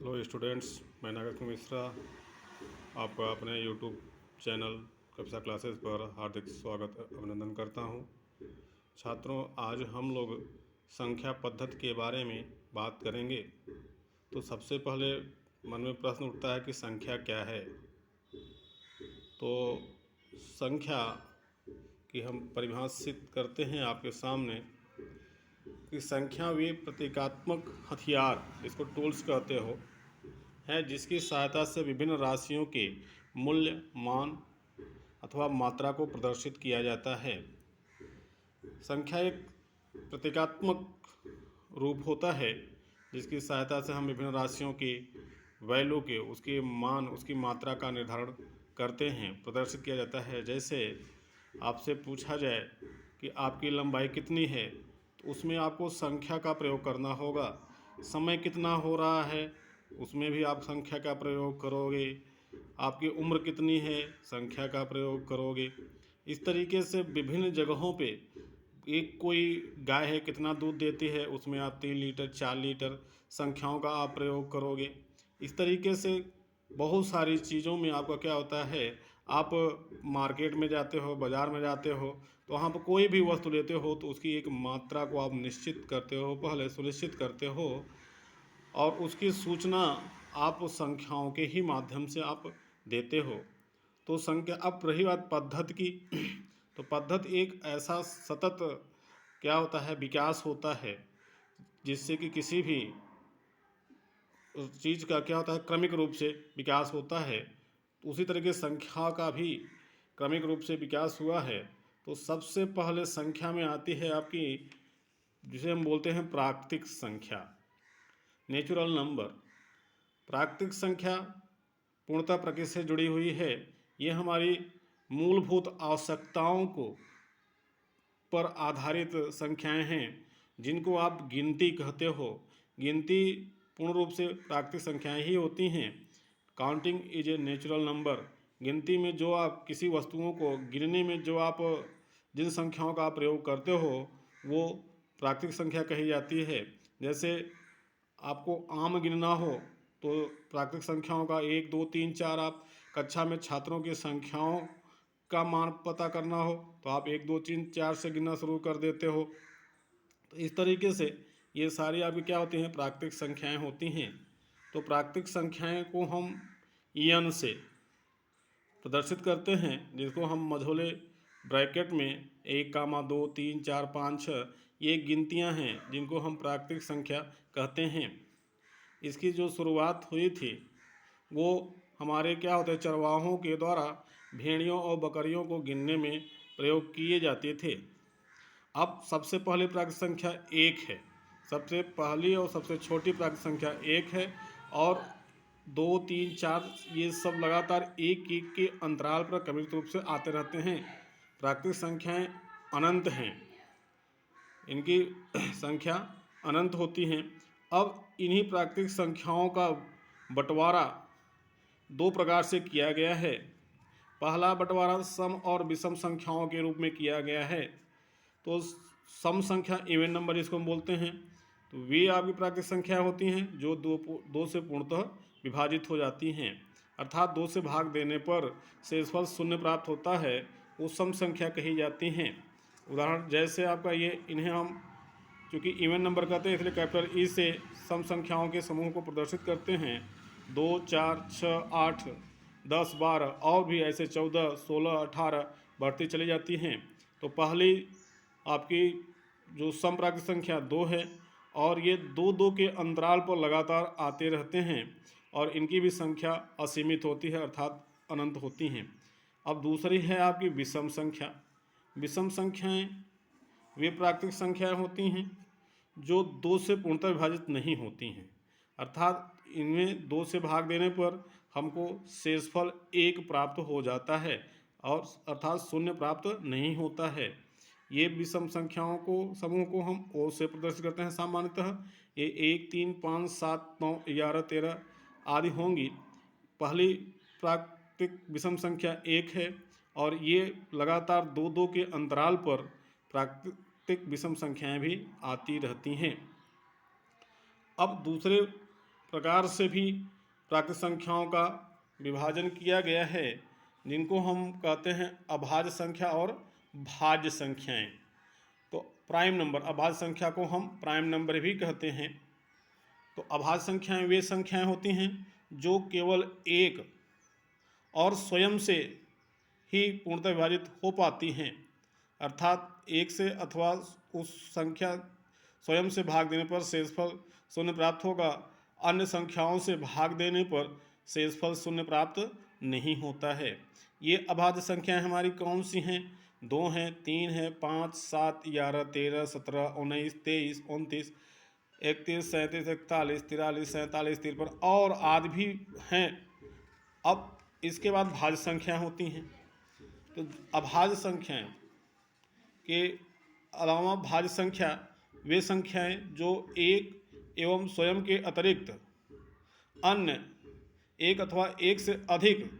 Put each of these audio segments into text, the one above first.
Hello students, मैं नागरिक मिश्रा आपका अपने यूट्यूब चैनल कक्षा क्लासेस पर हार्दिक स्वागत अभिनंदन करता हूं। छात्रों, आज हम लोग संख्या पद्धति के बारे में बात करेंगे। तो सबसे पहले मन में प्रश्न उठता है कि संख्या क्या है। तो संख्या की हम परिभाषित करते हैं आपके सामने कि संख्या वे प्रतीकात्मक हथियार, इसको टूल्स कहते हो, है जिसकी सहायता से विभिन्न राशियों के मूल्य, मान अथवा मात्रा को प्रदर्शित किया जाता है। संख्या एक प्रतीकात्मक रूप होता है जिसकी सहायता से हम विभिन्न राशियों की वैल्यू के, उसके मान, उसकी मात्रा का निर्धारण करते हैं, प्रदर्शित किया जाता है। जैसे आपसे पूछा जाए कि आपकी लंबाई कितनी है, तो उसमें आपको संख्या का प्रयोग करना होगा। समय कितना हो रहा है, उसमें भी आप संख्या का प्रयोग करोगे। आपकी उम्र कितनी है, संख्या का प्रयोग करोगे। इस तरीके से विभिन्न जगहों पे एक कोई गाय है, कितना दूध देती है, उसमें आप 3 लीटर 4 लीटर संख्याओं का आप प्रयोग करोगे। इस तरीके से बहुत सारी चीज़ों में आपका क्या होता है, आप मार्केट में जाते हो, बाज़ार में जाते हो, तो वहाँ पर कोई भी वस्तु लेते हो तो उसकी एक मात्रा को आप निश्चित करते हो, पहले सुनिश्चित करते हो, और उसकी सूचना आप संख्याओं के ही माध्यम से आप देते हो। तो संख्या, अब रही बात पद्धति की, तो पद्धति एक ऐसा सतत क्या होता है, विकास होता है जिससे कि किसी भी उस चीज़ का क्या होता है, क्रमिक रूप से विकास होता है। तो उसी तरह की संख्या का भी क्रमिक रूप से विकास हुआ है। तो सबसे पहले संख्या में आती है आपकी, जिसे हम बोलते हैं प्राकृतिक संख्या, नेचुरल नंबर। प्राकृतिक संख्या पूर्णतः प्रकृति से जुड़ी हुई है। ये हमारी मूलभूत आवश्यकताओं को पर आधारित संख्याएं हैं जिनको आप गिनती कहते हो। गिनती पूर्ण रूप से प्राकृतिक संख्याएं ही होती हैं। Counting is a natural number. गिनती में जो आप किसी वस्तुओं को गिनने में जो आप जिन संख्याओं का आप प्रयोग करते हो वो प्राकृतिक संख्या कही जाती है। जैसे आपको आम गिनना हो तो प्राकृतिक संख्याओं का 1 2 3 4, आप कक्षा में छात्रों की संख्याओं का मान पता करना हो तो आप 1 2 3 4 से गिनना शुरू कर देते हो। तो इस तरीके से ये सारी आपकी क्या होती हैं, प्राकृतिक संख्याएं होती हैं। तो प्राकृतिक संख्याएं को हम n से प्रदर्शित करते हैं, जिसको हम मझोले ब्रैकेट में 1 2 3 4 5 6 ये गिनतियां हैं जिनको हम प्राकृतिक संख्या कहते हैं। इसकी जो शुरुआत हुई थी वो हमारे क्या होते हैं, चरवाहों के द्वारा भेड़ियों और बकरियों को गिनने में प्रयोग किए जाते थे। अब सबसे पहली प्राकृतिक संख्या 1 है। सबसे पहली और सबसे छोटी प्राकृतिक संख्या 1 है, और 2 3 4 ये सब लगातार एक एक के अंतराल पर क्रमिक रूप से आते रहते हैं। प्राकृतिक संख्याएं अनंत हैं, इनकी संख्या अनंत होती हैं। अब इन्हीं प्राकृतिक संख्याओं का बंटवारा 2 प्रकार से किया गया है। पहला बंटवारा सम और विषम संख्याओं के रूप में किया गया है। तो सम संख्या, इवन नंबर इसको हम बोलते हैं, तो वे आपकी प्राकृतिक संख्या होती हैं जो दो से पूर्णतः विभाजित हो जाती हैं, अर्थात 2 से भाग देने पर शेषफल 0 प्राप्त होता है, वो सम संख्या कही जाती हैं। उदाहरण जैसे आपका ये, इन्हें हम चूँकि इवन नंबर कहते हैं इसलिए कैपिटल ई से सम संख्याओं के समूह को प्रदर्शित करते हैं। 2 4 6 8 10 12 और भी ऐसे 14 16 18 बढ़ती चली जाती हैं। तो पहली आपकी जो सम प्राकृतिक संख्या 2 है, और ये 2 2 के अंतराल पर लगातार आते रहते हैं, और इनकी भी संख्या असीमित होती है, अर्थात अनंत होती हैं। अब दूसरी है आपकी विषम संख्या। विषम संख्याएं वे प्राकृतिक संख्याएं होती हैं जो 2 से पूर्णतः विभाजित नहीं होती हैं, अर्थात इनमें 2 से भाग देने पर हमको शेषफल 1 प्राप्त हो जाता है, और अर्थात 0 प्राप्त नहीं होता है। ये विषम संख्याओं को समूह को हम ओ से प्रदर्शित करते हैं सामान्यतः। ये 1 3 5 7 9 11 13 आदि होंगी। पहली प्राकृतिक विषम संख्या 1 है, और ये लगातार 2 2 के अंतराल पर प्राकृतिक विषम संख्याएं भी आती रहती हैं। अब दूसरे प्रकार से भी प्राकृत संख्याओं का विभाजन किया गया है, जिनको हम कहते हैं अभाज्य संख्या और भाज्य संख्याएं। तो प्राइम नंबर, अभाज्य संख्या को हम प्राइम नंबर भी कहते हैं। तो अभाज्य संख्याएं वे संख्याएं होती हैं जो केवल एक और स्वयं से ही पूर्णतः विभाजित हो पाती हैं, अर्थात एक से अथवा उस संख्या स्वयं से भाग देने पर शेषफल शून्य प्राप्त होगा, अन्य संख्याओं से भाग देने पर शेषफल शून्य प्राप्त नहीं होता है। ये अभाज्य संख्याएं हमारी कौन सी हैं? 2 हैं, 3 हैं, 5, 7, 11, 13, 17, 19, 23, 29, 31, 37, 41, 43, 47, 53 और आदि भी हैं। अब इसके बाद भाज्य संख्याएं होती हैं। तो अभाज्य संख्याएं के अलावा भाज्य संख्या वे संख्याएं जो एक एवं स्वयं के अतिरिक्त अन्य एक अथवा एक से अधिक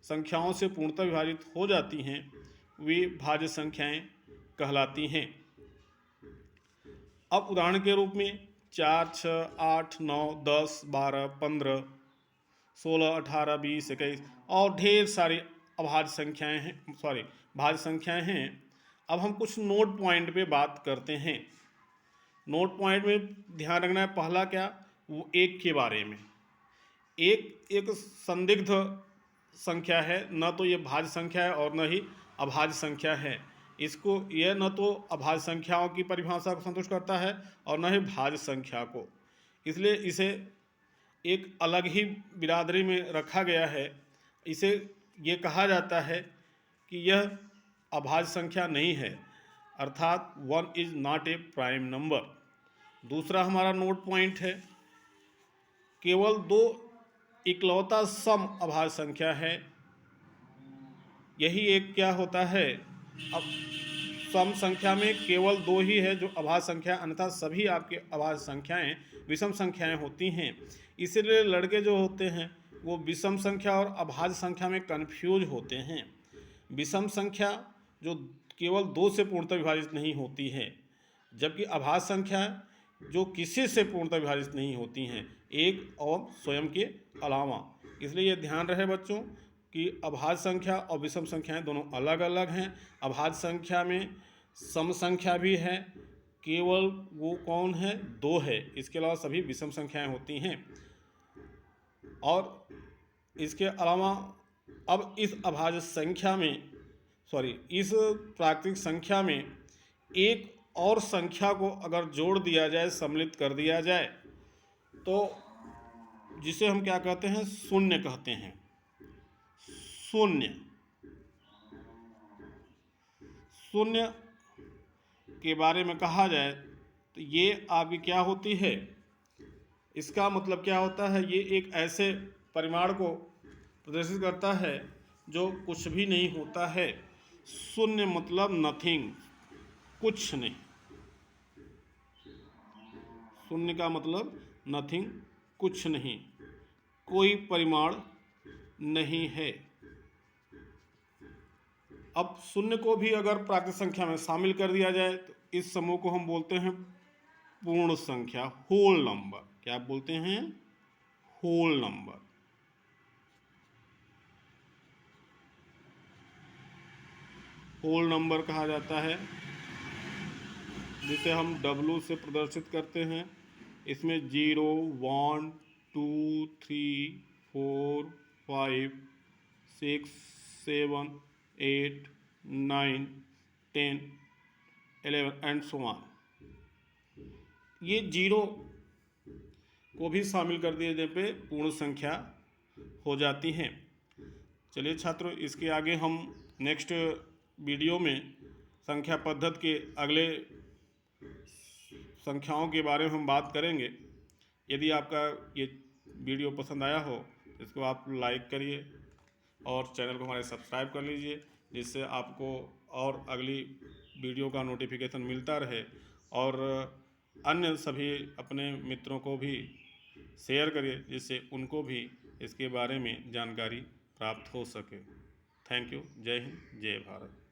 संख्याओं से पूर्णतः विभाजित हो जाती हैं, वे भाज्य संख्याएं कहलाती हैं। अब उदाहरण के रूप में 4, 6, 8, 9, 10, 12, 15, 16, 18, 20, 21 और ढेर सारी अभाज्य संख्याएं हैं, भाज्य संख्याएं हैं। अब हम कुछ नोट पॉइंट पे बात करते हैं। नोट पॉइंट में ध्यान रखना है, पहला क्या, वो एक के बारे में। एक संदिग्ध संख्या है, न तो ये भाज्य संख्या है और न ही अभाज्य संख्या है। इसको यह न तो अभाज्य संख्याओं की परिभाषा को संतुष्ट करता है और न ही भाज्य संख्या को, इसलिए इसे एक अलग ही बिरादरी में रखा गया है। इसे ये कहा जाता है कि यह अभाज्य संख्या नहीं है, अर्थात 1 is not a prime number. दूसरा हमारा नोट पॉइंट है, केवल 2 इकलौता सम अभाज्य संख्या है। यही एक क्या होता है, अब सम संख्या में केवल 2 ही है जो अभाज्य संख्या, अन्यथा सभी आपके अभाज्य संख्याएं विषम संख्याएं होती हैं। इसीलिए लड़के जो होते हैं वो विषम संख्या और अभाज्य संख्या में कन्फ्यूज होते हैं। विषम संख्या जो केवल 2 से पूर्णतः विभाजित नहीं होती है, जबकि अभाज्य संख्या जो किसी से पूर्णतः विभाजित नहीं होती हैं, एक और स्वयं के अलावा। इसलिए ये ध्यान रहे बच्चों कि अभाज्य संख्या और विषम संख्याएं दोनों अलग अलग हैं। अभाज्य संख्या में सम संख्या भी है, केवल वो कौन है, 2 है, इसके अलावा सभी विषम संख्याएं होती हैं। और इसके अलावा अब इस अभाज्य संख्या में इस प्राकृतिक संख्या में एक और संख्या को अगर जोड़ दिया जाए, सम्मिलित कर दिया जाए, तो जिसे हम क्या कहते हैं, शून्य कहते हैं। शून्य के बारे में कहा जाए तो ये आपकी क्या होती है, इसका मतलब क्या होता है, ये एक ऐसे परिमाण को प्रदर्शित करता है जो कुछ भी नहीं होता है। शून्य मतलब नथिंग, कुछ नहीं। शून्य का मतलब नथिंग, कुछ नहीं, कोई परिमाण नहीं है। अब शून्य को भी अगर प्राकृतिक संख्या में शामिल कर दिया जाए तो इस समूह को हम बोलते हैं पूर्ण संख्या, होल नंबर। क्या बोलते हैं, होल नंबर। होल नंबर कहा जाता है, जिसे हम W से प्रदर्शित करते हैं। इसमें 0, 1, 2, 3, 4, 5, 6, 7, 8, 9, 10, 11 एंड सो ऑन। ये 0 को भी शामिल कर दिए जाने पे पूर्ण संख्या हो जाती हैं। चलिए छात्रों, इसके आगे हम नेक्स्ट वीडियो में संख्या पद्धति के अगले संख्याओं के बारे में हम बात करेंगे। यदि आपका ये वीडियो पसंद आया हो तो इसको आप लाइक करिए और चैनल को हमारे सब्सक्राइब कर लीजिए, जिससे आपको और अगली वीडियो का नोटिफिकेशन मिलता रहे, और अन्य सभी अपने मित्रों को भी शेयर करिए, जिससे उनको भी इसके बारे में जानकारी प्राप्त हो सके। Thank you. जय हिंद, जय भारत।